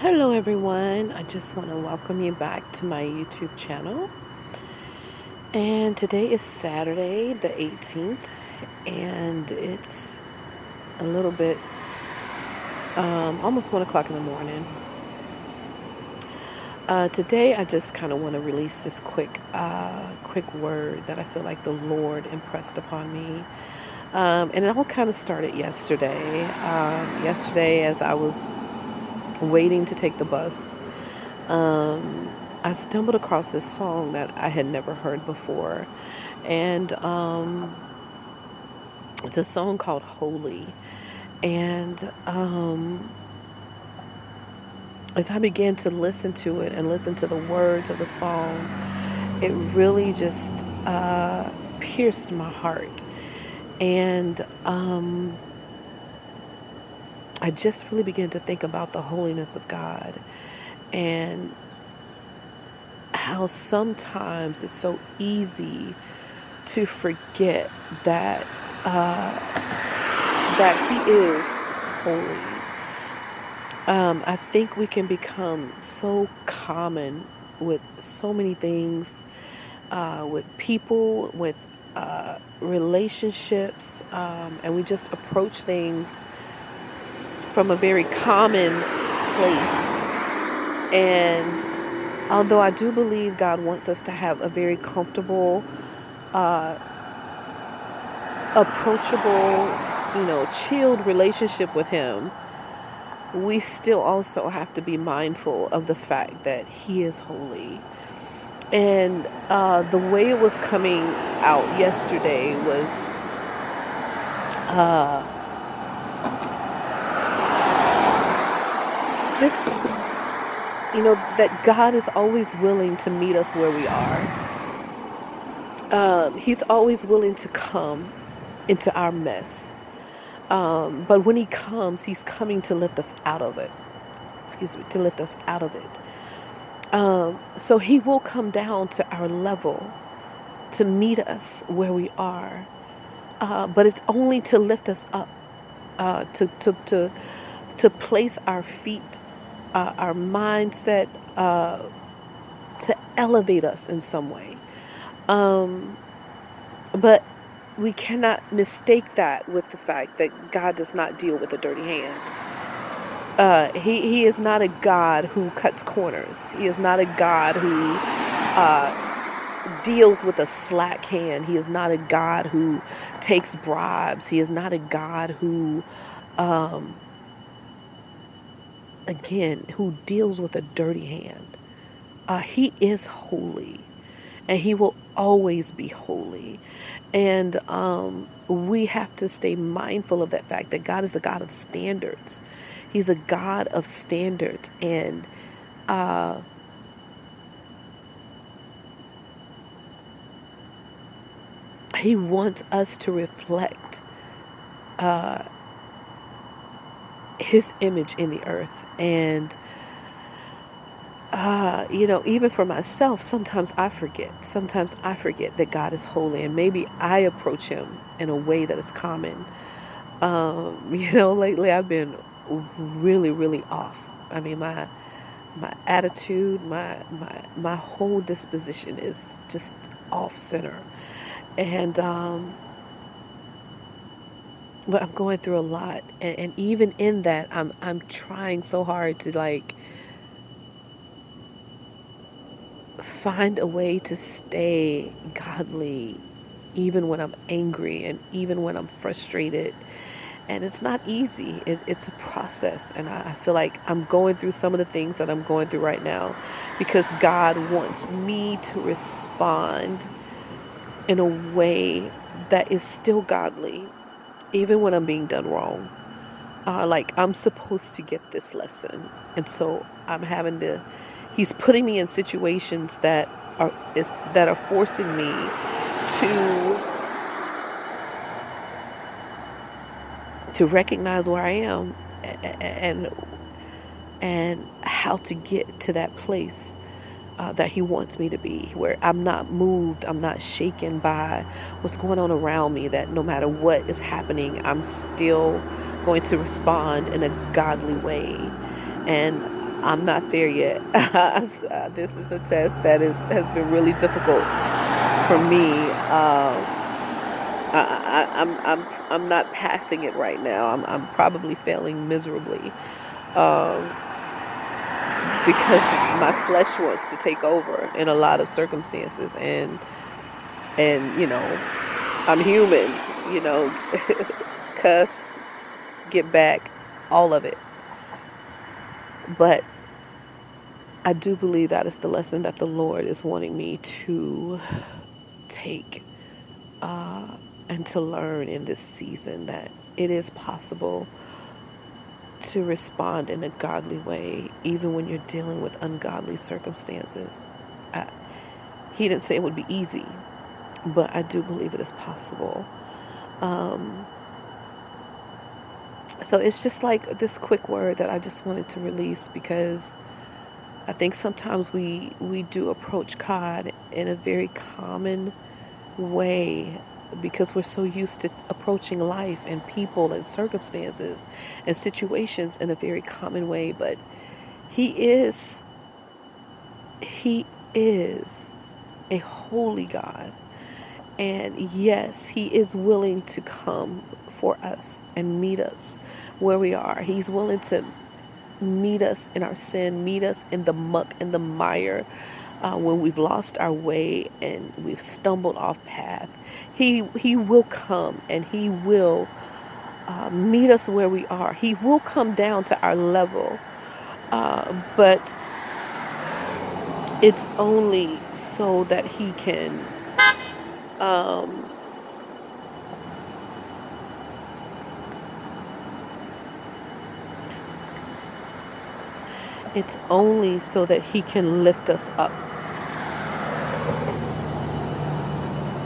Hello, everyone. I just want to welcome you back to my YouTube channel. And today is Saturday, the 18th, and it's a little bit almost 1 o'clock in the morning. Today, I just kind of want to release this quick word that I feel like the Lord impressed upon me. And it all kind of started yesterday. Yesterday, as I was waiting to take the bus, I stumbled across this song that I had never heard before. And it's a song called Holy. And as I began to listen to it and listen to the words of the song, it really just pierced my heart. And I just really began to think about the holiness of God and how sometimes it's so easy to forget that that He is holy. I think we can become so common with so many things, with people, with relationships, and we just approach things from a very common place. And although I do believe God wants us to have a very comfortable, approachable, chilled relationship with Him, we still also have to be mindful of the fact that He is holy. And the way it was coming out yesterday was just, that God is always willing to meet us where we are. He's always willing to come into our mess. But when He comes, He's coming to lift us out of it. To lift us out of it. So He will come down to our level to meet us where we are. But it's only to lift us up, to place our feet, our mindset, to elevate us in some way. But we cannot mistake that with the fact that God does not deal with a dirty hand. He is not a God who cuts corners. He is not a God who deals with a slack hand. He is not a God who takes bribes. He is not a God who, again, who deals with a dirty hand. He is holy, and He will always be holy. And we have to stay mindful of that fact that God is a God of standards. He's a God of standards. And He wants us to reflect His image in the earth. And even for myself, sometimes I forget that God is holy, and maybe I approach Him in a way that is common. Lately I've been really, really off. I mean, my attitude, my whole disposition is just off center. And but I'm going through a lot, and even in that, I'm trying so hard to find a way to stay godly, even when I'm angry and even when I'm frustrated. And it's not easy. It's a process. And I feel like I'm going through some of the things that I'm going through right now because God wants me to respond in a way that is still godly, even when I'm being done wrong. I'm supposed to get this lesson. And so He's putting me in situations that are forcing me to recognize where I am, and how to get to that place that He wants me to be, where I'm not moved, I'm not shaken by what's going on around me, that no matter what is happening, I'm still going to respond in a godly way. And I'm not there yet. This is a test that has been really difficult for me. I'm not passing it right now. I'm probably failing miserably, um, because my flesh wants to take over in a lot of circumstances, and I'm human, you know, cuss, get back, all of it. But I do believe that is the lesson that the Lord is wanting me to take, uh, and to learn in this season, that it is possible to respond in a godly way, even when you're dealing with ungodly circumstances. I, he didn't say it would be easy, but I do believe it is possible. Um, so it's just like this quick word that I just wanted to release, because I think sometimes we do approach God in a very common way, because we're so used to approaching life and people and circumstances and situations in a very common way. But he is he is a holy God, and yes, he is willing to come for us and meet us where we are. He's willing to meet us in our sin, meet us in the muck and the mire, when we've lost our way and we've stumbled off path. He will come, and he will meet us where we are. He will come down to our level, but it's only so that he can. Um, it's only so that he can lift us up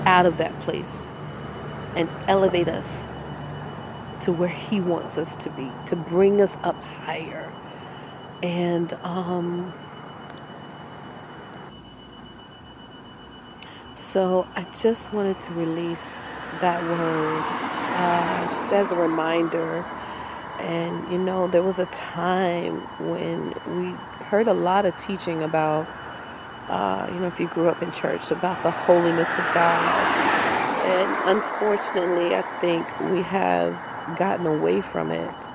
out of that place and elevate us to where he wants us to be, to bring us up higher. And so I just wanted to release that word, just as a reminder. And there was a time when we heard a lot of teaching about, if you grew up in church, about the holiness of God. And unfortunately, I think we have gotten away from it.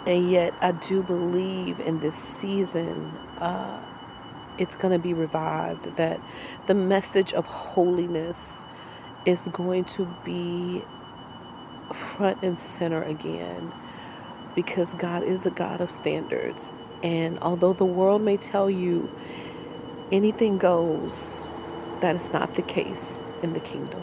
And yet, I do believe in this season, it's going to be revived, that the message of holiness is going to be front and center again, because God is a God of standards. And although the world may tell you anything goes, that is not the case in the kingdom.